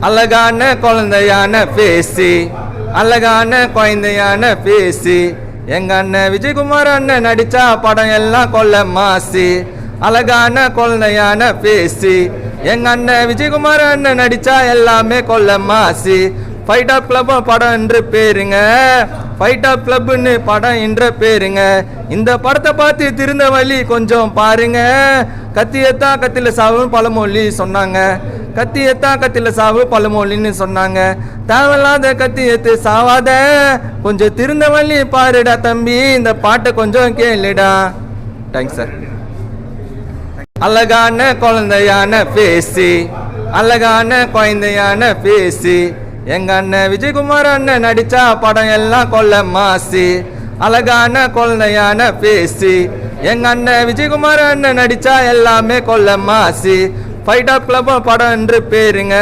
அழகான குழந்தையான பேசி அழகான குழந்தையான பேசி எங்க அண்ணன் விஜயகுமார் அண்ணன் நடிச்சா படம் எல்லாம் கொல்ல மாசி அழகான குழந்தையான பேசி எங்க அண்ணன் விஜயகுமார் அண்ணன் நடிச்சா எல்லாமே கொல்ல மாசி ஃபைட் ஆஃப் கிளப் படம் என்று பேருங்க ஃபைட் ஆஃப் கிளப்னு படம் என்ற பேருங்க இந்த படத்தை பார்த்து திருந்த வழி கொஞ்சம் பாருங்க கத்தியத்தா கத்தில சாவு பழமொழி சொன்னாங்க கத்தியத்தா கத்தில சாவு பழமொழின்னு சொன்னாங்க தேவையில்லாத கத்தியத்து சாவாத கொஞ்சம் திருந்த வழி பாருடா தம்பி இந்த பாட்டை கொஞ்சம் கேளுடா தேங்க்ஸ் சார் அழகான குழந்தையான பேசி அழகான குழந்தையான பேசி எங்க அண்ணன் விஜயகுமார் அண்ணன் நடிச்சா படம் எல்லாம் கொல்ல மாசி அழகான குழந்தையான பேசி எங்க அண்ணன் விஜயகுமார் அண்ணன் நடிச்சா எல்லாமே கொல்ல மாசி ஃபைட் ஆஃப் கிளப் படம் என்று பேருங்க